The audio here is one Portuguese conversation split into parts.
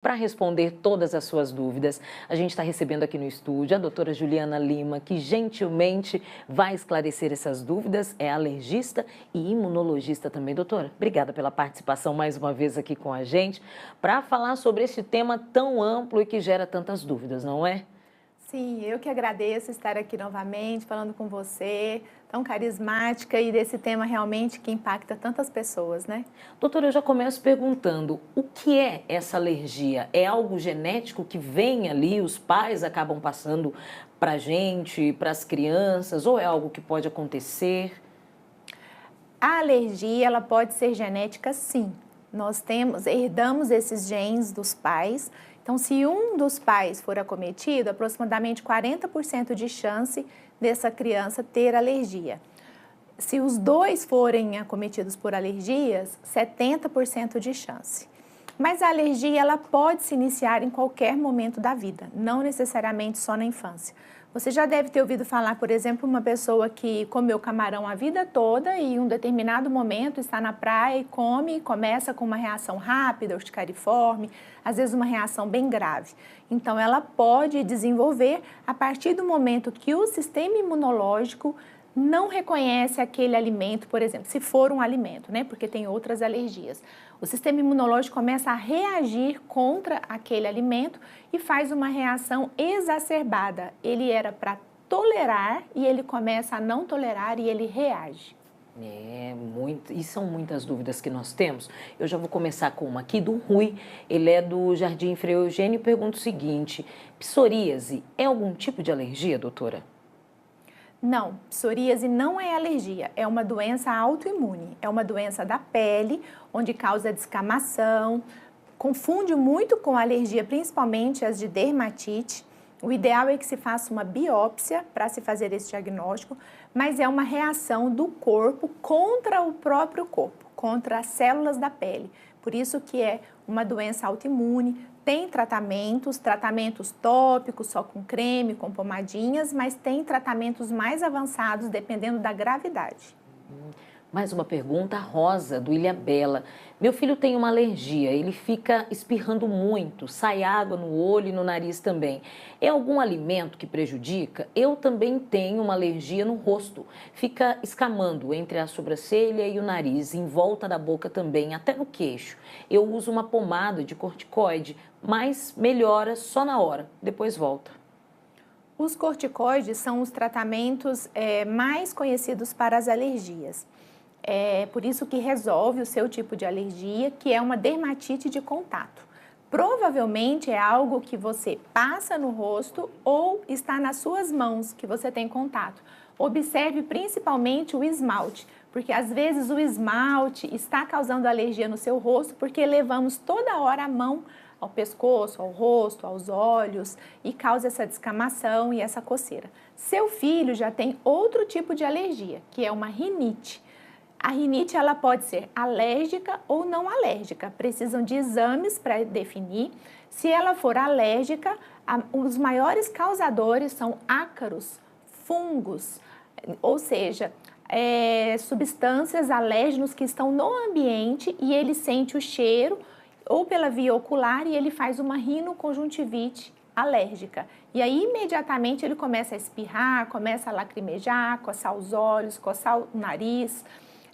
Para responder todas as suas dúvidas, a gente está recebendo aqui no estúdio a doutora Juliana Lima, que gentilmente vai esclarecer essas dúvidas, é alergista e imunologista também. Doutora, obrigada pela participação mais uma vez aqui com a gente, para falar sobre esse tema tão amplo e que gera tantas dúvidas, não é? Sim, eu que agradeço estar aqui novamente falando com você, tão carismática e desse tema realmente que impacta tantas pessoas, né? Doutora, eu já começo perguntando, o que é essa alergia? É algo genético que vem ali, os pais acabam passando para a gente, para as crianças, ou é algo que pode acontecer? A alergia, ela pode ser genética, sim. Herdamos esses genes dos pais. Então, se um dos pais for acometido, aproximadamente 40% de chance dessa criança ter alergia. Se os dois forem acometidos por alergias, 70% de chance. Mas a alergia, ela pode se iniciar em qualquer momento da vida, não necessariamente só na infância. Você já deve ter ouvido falar, por exemplo, uma pessoa que comeu camarão a vida toda e em um determinado momento está na praia e come e começa com uma reação rápida, urticariforme, às vezes uma reação bem grave. Então, ela pode desenvolver a partir do momento que o sistema imunológico não reconhece aquele alimento, por exemplo, se for um alimento, né? Porque tem outras alergias. O sistema imunológico começa a reagir contra aquele alimento e faz uma reação exacerbada. Ele era para tolerar e ele começa a não tolerar e ele reage. E são muitas dúvidas que nós temos. Eu já vou começar com uma aqui do Rui, ele é do Jardim Frei Eugênio e pergunta o seguinte: psoríase é algum tipo de alergia, doutora? Não, psoríase não é alergia, é uma doença autoimune, é uma doença da pele, onde causa descamação, confunde muito com alergia, principalmente as de dermatite. O ideal é que se faça uma biópsia para se fazer esse diagnóstico, mas é uma reação do corpo contra o próprio corpo, contra as células da pele. Por isso que é uma doença autoimune. Tem tratamentos tópicos, só com creme, com pomadinhas, mas tem tratamentos mais avançados dependendo da gravidade. Mais uma pergunta, a Rosa, do Ilhabela. Meu filho tem uma alergia, ele fica espirrando muito, sai água no olho e no nariz também. É algum alimento que prejudica? Eu também tenho uma alergia no rosto, fica escamando entre a sobrancelha e o nariz, em volta da boca também, até no queixo. Eu uso uma pomada de corticoide, mas melhora só na hora, depois volta. Os corticoides são os tratamentos mais conhecidos para as alergias. É por isso que resolve o seu tipo de alergia, que é uma dermatite de contato. Provavelmente é algo que você passa no rosto ou está nas suas mãos que você tem contato. Observe principalmente o esmalte, porque às vezes o esmalte está causando alergia no seu rosto porque levamos toda hora a mão ao pescoço, ao rosto, aos olhos e causa essa descamação e essa coceira. Seu filho já tem outro tipo de alergia, que é uma rinite. A rinite ela pode ser alérgica ou não alérgica, precisam de exames para definir. Se ela for alérgica, os maiores causadores são ácaros, fungos, ou seja, substâncias alérgenos que estão no ambiente e ele sente o cheiro ou pela via ocular e ele faz uma rinoconjuntivite alérgica. E aí, imediatamente, ele começa a espirrar, começa a lacrimejar, coçar os olhos, coçar o nariz,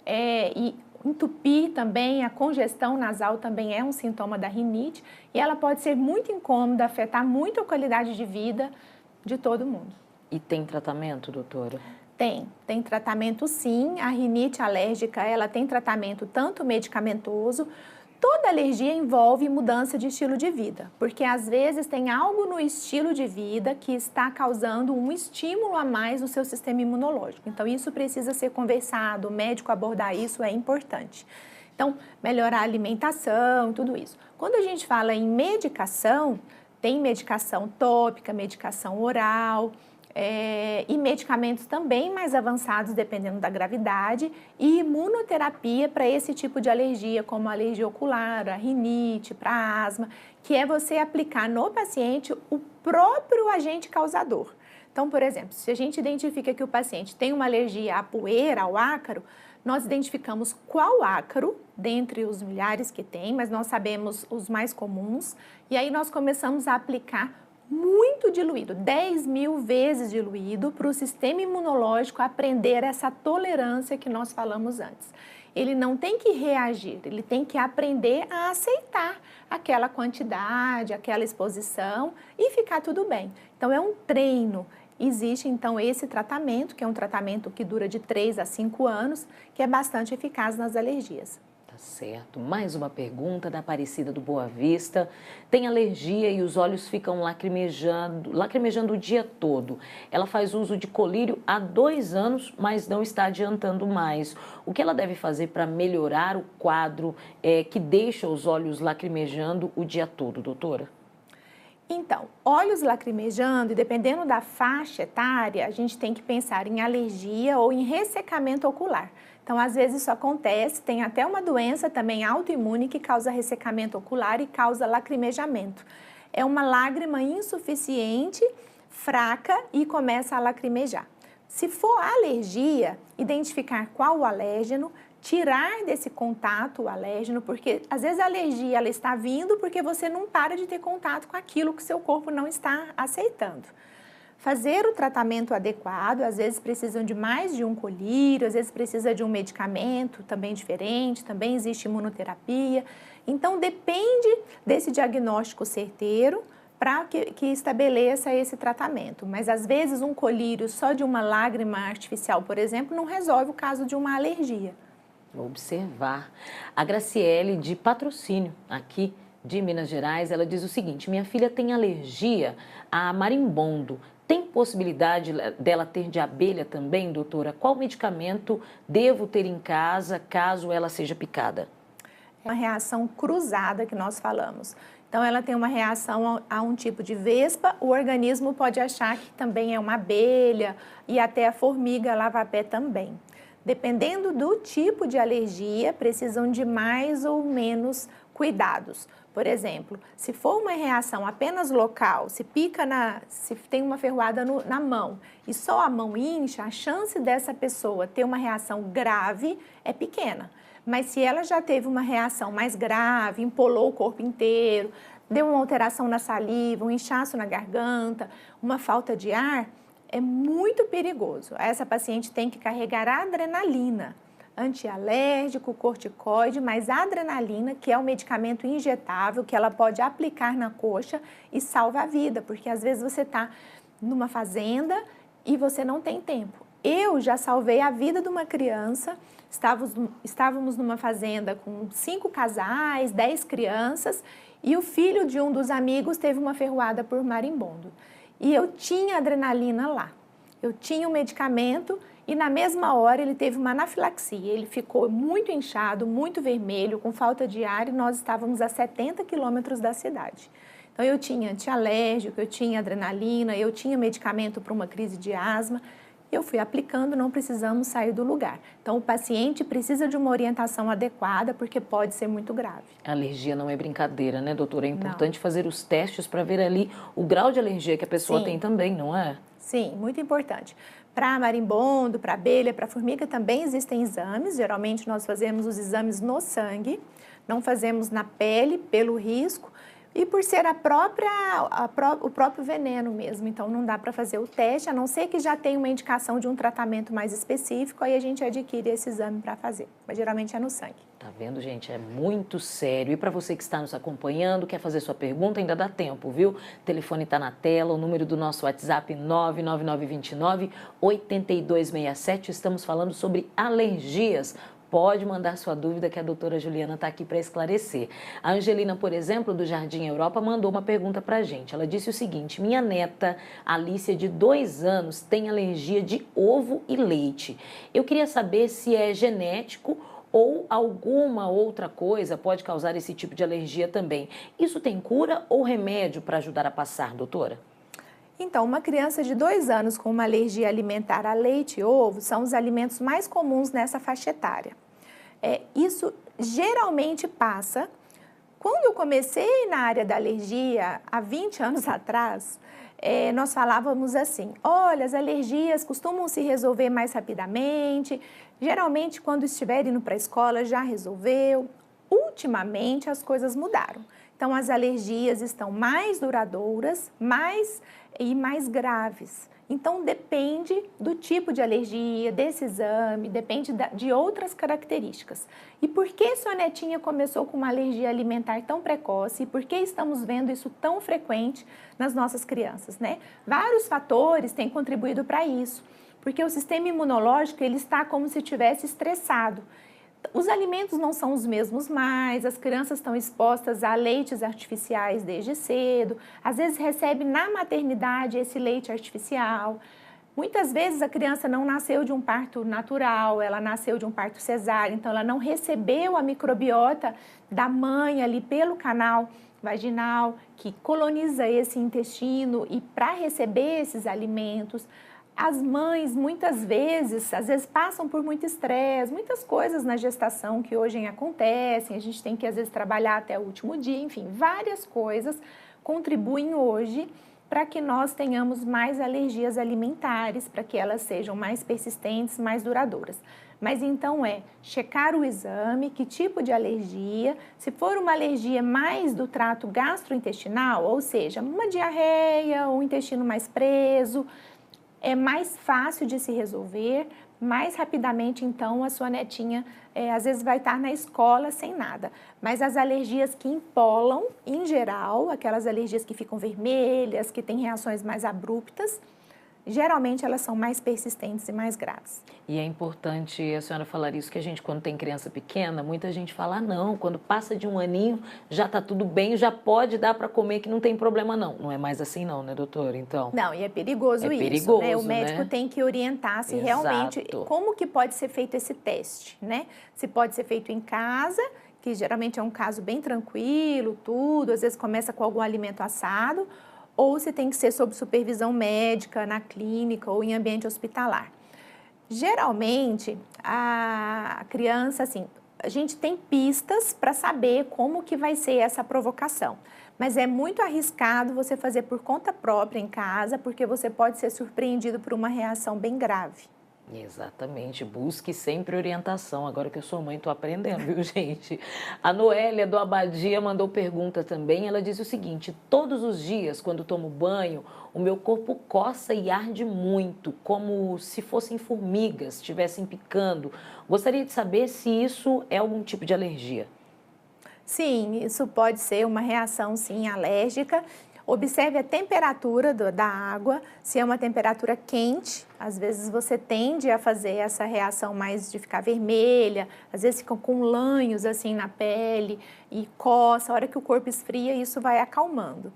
e entupir também, a congestão nasal também é um sintoma da rinite e ela pode ser muito incômoda, afetar muito a qualidade de vida de todo mundo. E tem tratamento, doutora? Tem tratamento sim. A rinite alérgica, ela tem tratamento tanto medicamentoso. Toda alergia envolve mudança de estilo de vida, porque às vezes tem algo no estilo de vida que está causando um estímulo a mais no seu sistema imunológico. Então, isso precisa ser conversado, o médico abordar isso é importante. Então, melhorar a alimentação, tudo isso. Quando a gente fala em medicação, tem medicação tópica, medicação oral, e medicamentos também mais avançados, dependendo da gravidade, e imunoterapia para esse tipo de alergia, como a alergia ocular, a rinite, para asma, que é você aplicar no paciente o próprio agente causador. Então, por exemplo, se a gente identifica que o paciente tem uma alergia à poeira, ao ácaro, nós identificamos qual ácaro, dentre os milhares que tem, mas nós sabemos os mais comuns, e aí nós começamos a aplicar muito diluído, 10.000 vezes diluído, para o sistema imunológico aprender essa tolerância que nós falamos antes. Ele não tem que reagir, ele tem que aprender a aceitar aquela quantidade, aquela exposição e ficar tudo bem. Então, é um treino. Existe, então, esse tratamento, que é um tratamento que dura de 3 a 5 anos, que é bastante eficaz nas alergias. Tá certo. Mais uma pergunta da Aparecida do Boa Vista. Tem alergia e os olhos ficam lacrimejando o dia todo. Ela faz uso de colírio há 2 anos, mas não está adiantando mais. O que ela deve fazer para melhorar o quadro que deixa os olhos lacrimejando o dia todo, doutora? Então, olhos lacrimejando, e dependendo da faixa etária, a gente tem que pensar em alergia ou em ressecamento ocular. Então, às vezes isso acontece, tem até uma doença também autoimune que causa ressecamento ocular e causa lacrimejamento. É uma lágrima insuficiente, fraca e começa a lacrimejar. Se for alergia, identificar qual o alérgeno, tirar desse contato o alérgeno, porque às vezes a alergia ela está vindo porque você não para de ter contato com aquilo que seu corpo não está aceitando. Fazer o tratamento adequado, às vezes precisam de mais de um colírio, às vezes precisa de um medicamento também diferente, também existe imunoterapia. Então depende desse diagnóstico certeiro para que estabeleça esse tratamento. Mas às vezes um colírio só de uma lágrima artificial, por exemplo, não resolve o caso de uma alergia. Vou observar. A Graciele, de Patrocínio, aqui de Minas Gerais, ela diz o seguinte: minha filha tem alergia a marimbondo. Tem possibilidade dela ter de abelha também, doutora? Qual medicamento devo ter em casa caso ela seja picada? É uma reação cruzada que nós falamos. Então, ela tem uma reação a um tipo de vespa, o organismo pode achar que também é uma abelha e até a formiga lava-pé também. Dependendo do tipo de alergia, precisam de mais ou menos cuidados. Por exemplo, se for uma reação apenas local, se tem uma ferroada na mão e só a mão incha, a chance dessa pessoa ter uma reação grave é pequena. Mas se ela já teve uma reação mais grave, empolou o corpo inteiro, deu uma alteração na saliva, um inchaço na garganta, uma falta de ar, é muito perigoso. Essa paciente tem que carregar adrenalina, antialérgico, corticoide, mas a adrenalina, que é um medicamento injetável que ela pode aplicar na coxa e salva a vida, porque às vezes você está numa fazenda e você não tem tempo. Eu já salvei a vida de uma criança, estávamos numa fazenda com 5 casais, 10 crianças, e o filho de um dos amigos teve uma ferroada por marimbondo. E eu tinha adrenalina lá, eu tinha o medicamento e na mesma hora ele teve uma anafilaxia. Ele ficou muito inchado, muito vermelho, com falta de ar e nós estávamos a 70 quilômetros da cidade. Então eu tinha antialérgico, eu tinha adrenalina, eu tinha medicamento para uma crise de asma. Eu fui aplicando, não precisamos sair do lugar. Então, o paciente precisa de uma orientação adequada, porque pode ser muito grave. A alergia não é brincadeira, né, doutora? É importante fazer os testes para ver ali o grau de alergia que a pessoa tem também, não é? Sim, muito importante. Para marimbondo, para abelha, para formiga também existem exames. Geralmente, nós fazemos os exames no sangue, não fazemos na pele, pelo risco. E por ser o próprio veneno mesmo, então não dá para fazer o teste, a não ser que já tenha uma indicação de um tratamento mais específico, aí a gente adquire esse exame para fazer, mas geralmente é no sangue. Tá vendo, gente? É muito sério. E para você que está nos acompanhando, quer fazer sua pergunta, ainda dá tempo, viu? O telefone está na tela, o número do nosso WhatsApp 99929-8267. Estamos falando sobre alergias. Pode mandar sua dúvida que a doutora Juliana está aqui para esclarecer. A Angelina, por exemplo, do Jardim Europa, mandou uma pergunta para a gente. Ela disse o seguinte: minha neta, Alicia, de 2 anos, tem alergia de ovo e leite. Eu queria saber se é genético ou alguma outra coisa pode causar esse tipo de alergia também. Isso tem cura ou remédio para ajudar a passar, doutora? Então, uma criança de 2 anos com uma alergia alimentar a leite e ovo são os alimentos mais comuns nessa faixa etária. Isso geralmente passa Quando eu comecei na área da alergia, há 20 anos atrás, nós falávamos assim, olha, as alergias costumam se resolver mais rapidamente, geralmente quando estiver indo para a escola já resolveu. Ultimamente as coisas mudaram. Então as alergias estão mais duradouras e mais graves. Então depende do tipo de alergia, desse exame, depende de outras características. E por que sua netinha começou com uma alergia alimentar tão precoce? E por que estamos vendo isso tão frequente nas nossas crianças, né? Vários fatores têm contribuído para isso, porque o sistema imunológico ele está como se estivesse estressado. Os alimentos não são os mesmos mais, as crianças estão expostas a leites artificiais desde cedo, às vezes recebe na maternidade esse leite artificial. Muitas vezes a criança não nasceu de um parto natural, ela nasceu de um parto cesáreo, então ela não recebeu a microbiota da mãe ali pelo canal vaginal, que coloniza esse intestino e para receber esses alimentos. As mães, muitas vezes, às vezes passam por muito estresse, muitas coisas na gestação que hoje acontecem, a gente tem que, às vezes, trabalhar até o último dia, enfim, várias coisas contribuem hoje para que nós tenhamos mais alergias alimentares, para que elas sejam mais persistentes, mais duradouras. Mas então checar o exame, que tipo de alergia, se for uma alergia mais do trato gastrointestinal, ou seja, uma diarreia, um intestino mais preso, é mais fácil de se resolver, mais rapidamente, então, a sua netinha, às vezes, vai estar na escola sem nada. Mas as alergias que empolam, em geral, aquelas alergias que ficam vermelhas, que têm reações mais abruptas, geralmente elas são mais persistentes e mais graves. E é importante a senhora falar isso, que a gente, quando tem criança pequena, muita gente fala, não, quando passa de um aninho, já está tudo bem, já pode dar para comer, que não tem problema não. Não é mais assim não, né, doutora? Então, não, e é perigoso isso, perigoso, né? O médico né? tem que orientar se realmente, como que pode ser feito esse teste, né? Se pode ser feito em casa, que geralmente é um caso bem tranquilo, tudo, às vezes começa com algum alimento assado, ou se tem que ser sob supervisão médica, na clínica ou em ambiente hospitalar. Geralmente, a criança, assim, a gente tem pistas para saber como que vai ser essa provocação, mas é muito arriscado você fazer por conta própria em casa, porque você pode ser surpreendido por uma reação bem grave. Exatamente, busque sempre orientação. Agora que eu sou mãe, estou aprendendo, viu, gente? A Noélia do Abadia mandou pergunta também. Ela diz o seguinte: todos os dias, quando tomo banho, o meu corpo coça e arde muito, como se fossem formigas, estivessem picando. Gostaria de saber se isso é algum tipo de alergia. Sim, isso pode ser uma reação, sim, alérgica. Observe a temperatura da água, se é uma temperatura quente, às vezes você tende a fazer essa reação mais de ficar vermelha, às vezes fica com lanhos assim na pele e coça, a hora que o corpo esfria, isso vai acalmando.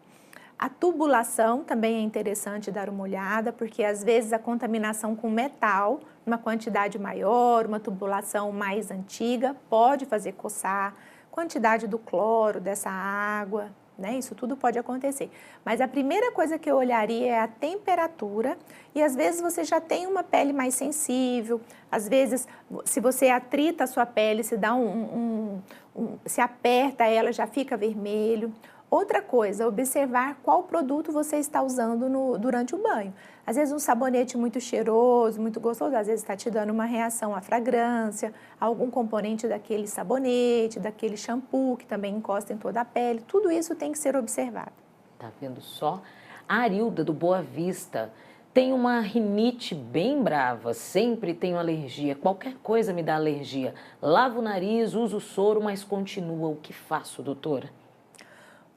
A tubulação também é interessante dar uma olhada, porque às vezes a contaminação com metal, uma quantidade maior, uma tubulação mais antiga, pode fazer coçar, quantidade do cloro dessa água, né? Isso tudo pode acontecer. Mas a primeira coisa que eu olharia é a temperatura e às vezes você já tem uma pele mais sensível, às vezes se você atrita a sua pele, se dá se aperta ela, já fica vermelho. Outra coisa, observar qual produto você está usando durante o banho. Às vezes um sabonete muito cheiroso, muito gostoso, às vezes está te dando uma reação à fragrância, algum componente daquele sabonete, daquele shampoo que também encosta em toda a pele. Tudo isso tem que ser observado. Tá vendo só? A Arilda do Boa Vista tem uma rinite bem brava, sempre tenho alergia, qualquer coisa me dá alergia. Lavo o nariz, uso soro, mas continua. O que faço, doutora?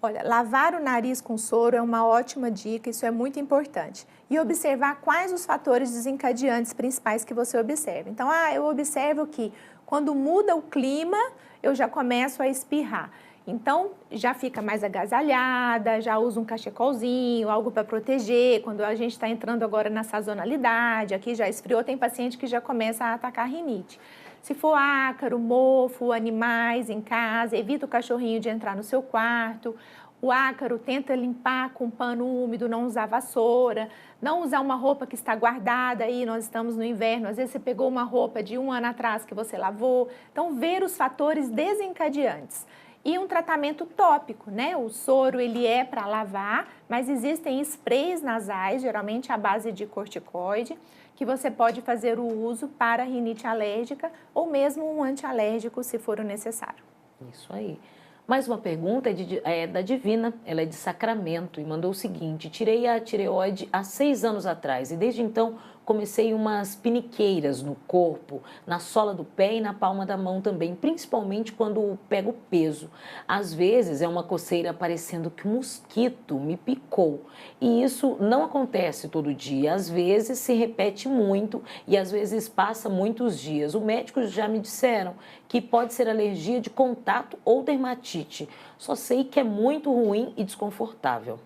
Olha, lavar o nariz com soro é uma ótima dica, isso é muito importante. E observar quais os fatores desencadeantes principais que você observa. Então, eu observo que quando muda o clima, eu já começo a espirrar. Então, já fica mais agasalhada, já usa um cachecolzinho, algo para proteger. Quando a gente está entrando agora na sazonalidade, aqui já esfriou, tem paciente que já começa a atacar rinite. Se for ácaro, mofo, animais em casa, evita o cachorrinho de entrar no seu quarto. O ácaro, tenta limpar com pano úmido, não usar vassoura, não usar uma roupa que está guardada aí, nós estamos no inverno, às vezes você pegou uma roupa de um ano atrás que você lavou. Então, ver os fatores desencadeantes. e um tratamento tópico, né? O soro, ele é para lavar, mas existem sprays nasais, geralmente à base de corticoide, que você pode fazer o uso para rinite alérgica ou mesmo um antialérgico, se for o necessário. Isso aí. Mais uma pergunta é da Divina, ela é de Sacramento e mandou o seguinte: tirei a tireoide há 6 anos atrás e desde então comecei umas piniqueiras no corpo, na sola do pé e na palma da mão também, principalmente quando pego peso. Às vezes é uma coceira parecendo que um mosquito me picou e isso não acontece todo dia, às vezes se repete muito e às vezes passa muitos dias. Os médicos já me disseram que pode ser alergia de contato ou dermatite, só sei que é muito ruim e desconfortável.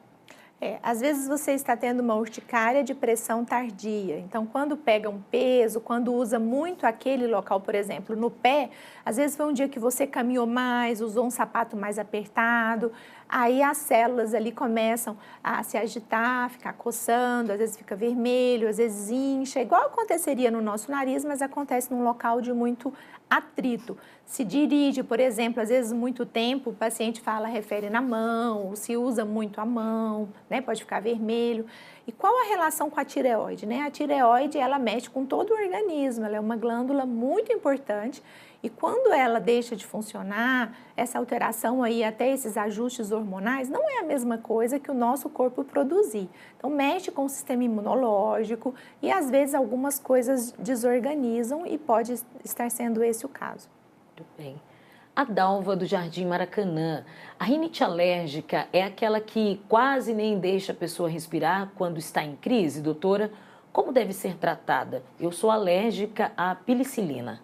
Às vezes você está tendo uma urticária de pressão tardia, então quando pega um peso, quando usa muito aquele local, por exemplo, no pé, às vezes foi um dia que você caminhou mais, usou um sapato mais apertado, aí as células ali começam a se agitar, ficar coçando, às vezes fica vermelho, às vezes incha, igual aconteceria no nosso nariz, mas acontece num local de muito atrito. Se dirige, por exemplo, às vezes muito tempo, o paciente refere na mão, ou se usa muito a mão, né? Pode ficar vermelho. E qual a relação com a tireoide, né? A tireoide, ela mexe com todo o organismo, ela é uma glândula muito importante e quando ela deixa de funcionar, essa alteração aí, até esses ajustes hormonais, não é a mesma coisa que o nosso corpo produzir. Então, mexe com o sistema imunológico e às vezes algumas coisas desorganizam e pode estar sendo esse o caso. Muito bem. A Dalva do Jardim Maracanã, a rinite alérgica é aquela que quase nem deixa a pessoa respirar quando está em crise, doutora? Como deve ser tratada? Eu sou alérgica à penicilina.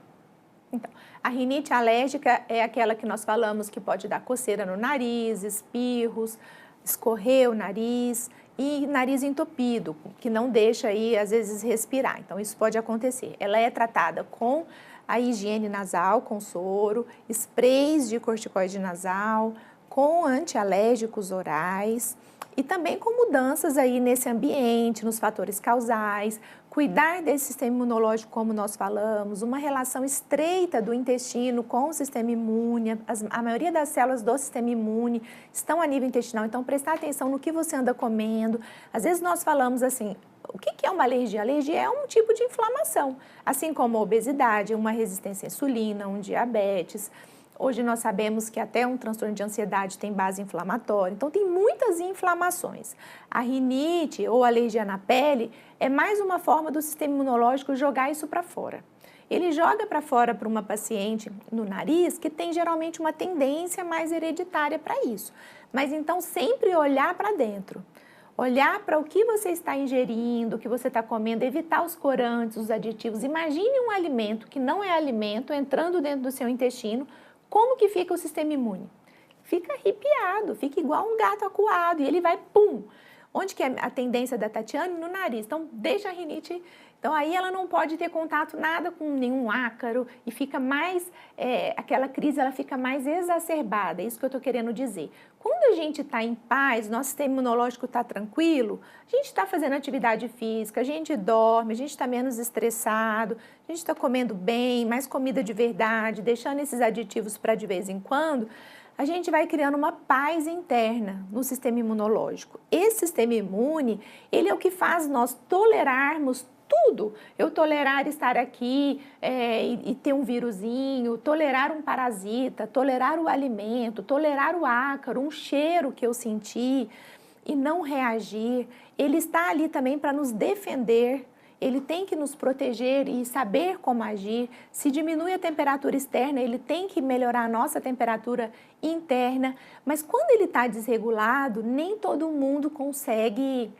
Então, a rinite alérgica é aquela que nós falamos que pode dar coceira no nariz, espirros, escorrer o nariz e nariz entupido, que não deixa aí, às vezes, respirar. Então, isso pode acontecer. Ela é tratada com a higiene nasal, com soro, sprays de corticoide nasal, com antialérgicos orais e também com mudanças aí nesse ambiente, nos fatores causais, cuidar desse sistema imunológico, como nós falamos, uma relação estreita do intestino com o sistema imune, a maioria das células do sistema imune estão a nível intestinal, então prestar atenção no que você anda comendo. Às vezes nós falamos assim, o que é uma alergia? Alergia é um tipo de inflamação, assim como a obesidade, uma resistência à insulina, um diabetes. Hoje nós sabemos que até um transtorno de ansiedade tem base inflamatória, então tem muitas inflamações. A rinite ou alergia na pele é mais uma forma do sistema imunológico jogar isso para fora. Ele joga para fora para uma paciente no nariz que tem geralmente uma tendência mais hereditária para isso. Mas então sempre olhar para dentro. Olhar para o que você está ingerindo, o que você está comendo, evitar os corantes, os aditivos. Imagine um alimento que não é alimento entrando dentro do seu intestino, como que fica o sistema imune? Fica arrepiado, fica igual um gato acuado e ele vai pum. Onde que é a tendência da Tatiane? No nariz. Então, deixa a rinite. Então, aí ela não pode ter contato nada com nenhum ácaro e fica mais, aquela crise ela fica mais exacerbada, é isso que eu estou querendo dizer. Quando a gente está em paz, nosso sistema imunológico está tranquilo, a gente está fazendo atividade física, a gente dorme, a gente está menos estressado, a gente está comendo bem, mais comida de verdade, deixando esses aditivos para de vez em quando, a gente vai criando uma paz interna no sistema imunológico. Esse sistema imune, ele é o que faz nós tolerarmos tudo. Eu tolerar estar aqui e ter um vírusinho, tolerar um parasita, tolerar o alimento, tolerar o ácaro, um cheiro que eu senti e não reagir. Ele está ali também para nos defender. Ele tem que nos proteger e saber como agir. Se diminui a temperatura externa, ele tem que melhorar a nossa temperatura interna. Mas quando ele está desregulado, nem todo mundo consegue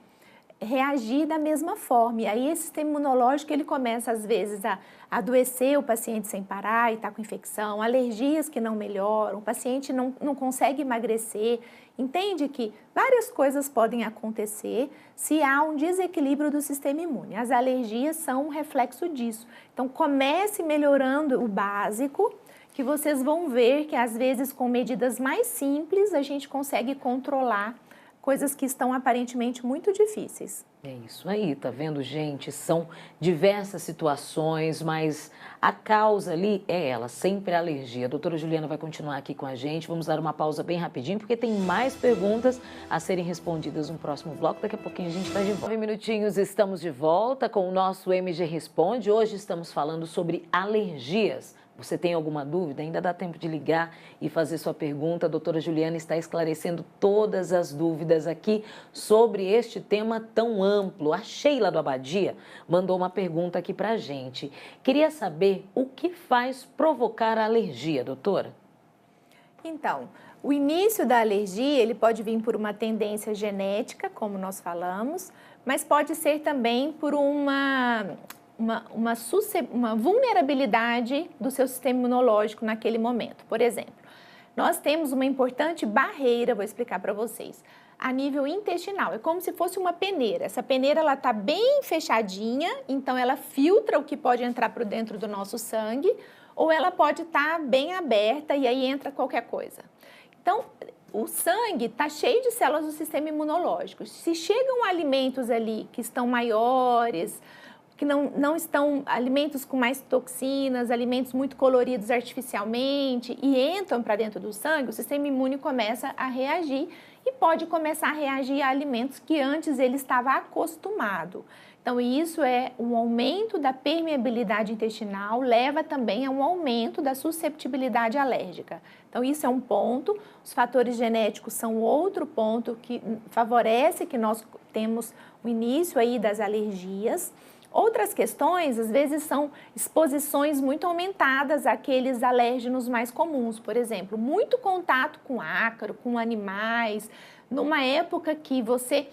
reagir da mesma forma. E aí esse sistema imunológico ele começa às vezes a adoecer o paciente sem parar e está com infecção, alergias que não melhoram, o paciente não consegue emagrecer. Entende que várias coisas podem acontecer se há um desequilíbrio do sistema imune. As alergias são um reflexo disso. Então comece melhorando o básico, que vocês vão ver que às vezes com medidas mais simples a gente consegue controlar coisas que estão aparentemente muito difíceis. É isso aí, tá vendo, gente? São diversas situações, mas a causa ali é ela, sempre a alergia. A doutora Juliana vai continuar aqui com a gente. Vamos dar uma pausa bem rapidinho, porque tem mais perguntas a serem respondidas no próximo bloco. Daqui a pouquinho a gente está de volta. 9 minutinhos, estamos de volta com o nosso MG Responde. Hoje estamos falando sobre alergias. Você tem alguma dúvida? Ainda dá tempo de ligar e fazer sua pergunta. A doutora Juliana está esclarecendo todas as dúvidas aqui sobre este tema tão amplo. A Sheila do Abadia mandou uma pergunta aqui para a gente. Queria saber o que faz provocar a alergia, doutora? Então, o início da alergia, ele pode vir por uma tendência genética, como nós falamos, mas pode ser também por uma vulnerabilidade do seu sistema imunológico naquele momento. Por exemplo, nós temos uma importante barreira, vou explicar para vocês, a nível intestinal. É como se fosse uma peneira. Essa peneira ela está bem fechadinha, então ela filtra o que pode entrar para dentro do nosso sangue, ou ela pode estar bem aberta e aí entra qualquer coisa. Então, o sangue está cheio de células do sistema imunológico. Se chegam alimentos ali que estão maiores, que não estão, alimentos com mais toxinas, alimentos muito coloridos artificialmente e entram para dentro do sangue, o sistema imune começa a reagir e pode começar a reagir a alimentos que antes ele estava acostumado. Então, isso é um aumento da permeabilidade intestinal, leva também a um aumento da susceptibilidade alérgica. Então, isso é um ponto. Os fatores genéticos são outro ponto que favorece que nós temos o início aí das alergias. Outras questões, às vezes, são exposições muito aumentadas àqueles alérgenos mais comuns. Por exemplo, muito contato com ácaro, com animais, numa época que você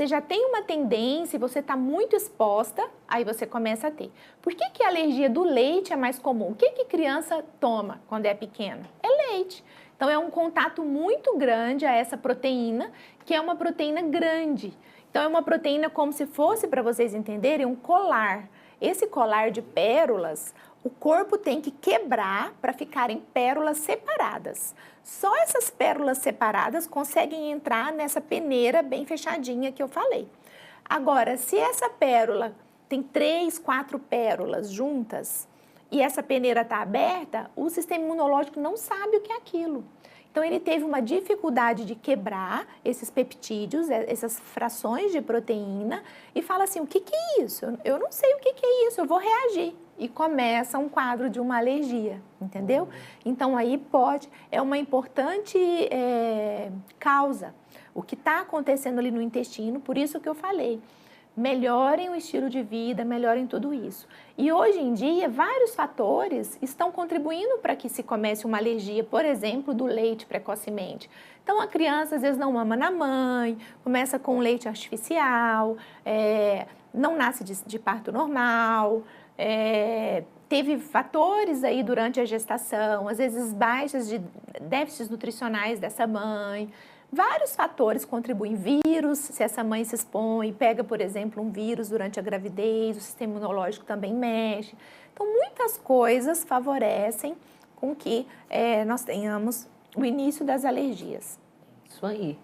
já tem uma tendência, você está muito exposta, aí você começa a ter. Por que a alergia do leite é mais comum? O que criança toma quando é pequena? É leite. Então, é um contato muito grande a essa proteína, que é uma proteína grande. Então, é uma proteína como se fosse, para vocês entenderem, um colar. Esse colar de pérolas, o corpo tem que quebrar para ficarem pérolas separadas. Só essas pérolas separadas conseguem entrar nessa peneira bem fechadinha que eu falei. Agora, se essa pérola tem 3, 4 pérolas juntas e essa peneira está aberta, o sistema imunológico não sabe o que é aquilo. Então, ele teve uma dificuldade de quebrar esses peptídeos, essas frações de proteína, e fala assim, o que é isso? Eu não sei o que é isso, eu vou reagir. E começa um quadro de uma alergia, entendeu? Então, aí é uma importante causa. O que está acontecendo ali no intestino, por isso que eu falei. Melhorem o estilo de vida, melhorem tudo isso. E hoje em dia, vários fatores estão contribuindo para que se comece uma alergia, por exemplo, do leite precocemente. Então, a criança às vezes não mama na mãe, começa com leite artificial, não nasce de parto normal, teve fatores aí durante a gestação, às vezes baixas de déficits nutricionais dessa mãe. Vários fatores contribuem, vírus, se essa mãe se expõe, pega, por exemplo, um vírus durante a gravidez, o sistema imunológico também mexe. Então, muitas coisas favorecem com que nós tenhamos o início das alergias. Isso aí.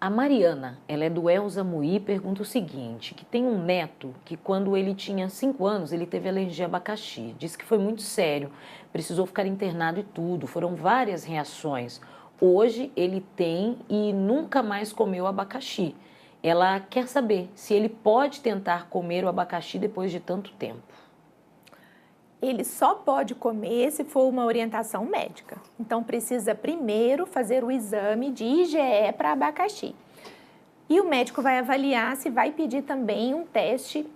A Mariana, ela é do Elza Muí, pergunta o seguinte, que tem um neto que quando ele tinha 5 anos, ele teve alergia a abacaxi. Disse que foi muito sério, precisou ficar internado e tudo, foram várias reações. Hoje ele tem e nunca mais comeu abacaxi. Ela quer saber se ele pode tentar comer o abacaxi depois de tanto tempo. Ele só pode comer se for uma orientação médica. Então, precisa primeiro fazer o exame de IgE para abacaxi. E o médico vai avaliar se vai pedir também um teste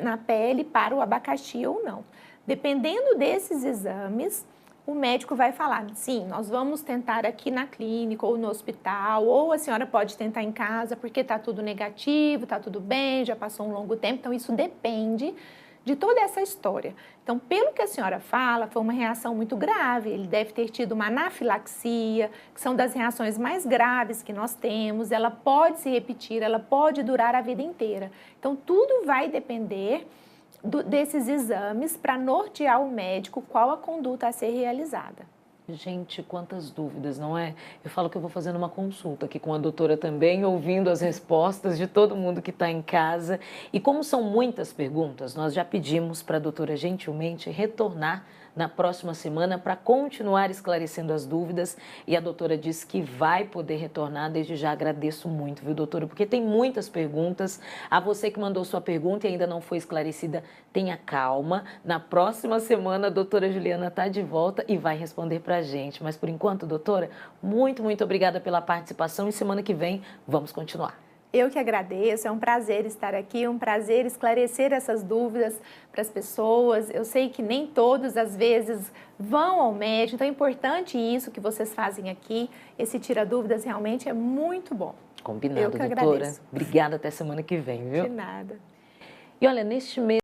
na pele para o abacaxi ou não. Dependendo desses exames, o médico vai falar, sim, nós vamos tentar aqui na clínica ou no hospital, ou a senhora pode tentar em casa porque está tudo negativo, está tudo bem, já passou um longo tempo. Então, isso depende de toda essa história. Então, pelo que a senhora fala, foi uma reação muito grave. Ele deve ter tido uma anafilaxia, que são das reações mais graves que nós temos. Ela pode se repetir, ela pode durar a vida inteira. Então, tudo vai depender desses exames para nortear o médico qual a conduta a ser realizada. Gente, quantas dúvidas, não é? Eu falo que eu vou fazendo uma consulta aqui com a doutora também, ouvindo as respostas de todo mundo que está em casa. E como são muitas perguntas, nós já pedimos para a doutora gentilmente retornar na próxima semana para continuar esclarecendo as dúvidas. E a doutora disse que vai poder retornar. Desde já agradeço muito, viu, doutora? Porque tem muitas perguntas. A você que mandou sua pergunta e ainda não foi esclarecida, tenha calma. Na próxima semana a doutora Juliana está de volta e vai responder para a gente. Mas por enquanto, doutora, muito obrigada pela participação e semana que vem vamos continuar. Eu que agradeço, é um prazer estar aqui, um prazer esclarecer essas dúvidas para as pessoas. Eu sei que nem todos, às vezes, vão ao médico, então é importante isso que vocês fazem aqui. Esse Tira Dúvidas realmente é muito bom. Combinado, eu que doutora. agradeço. Obrigada, até semana que vem, viu? De nada. E olha, neste mês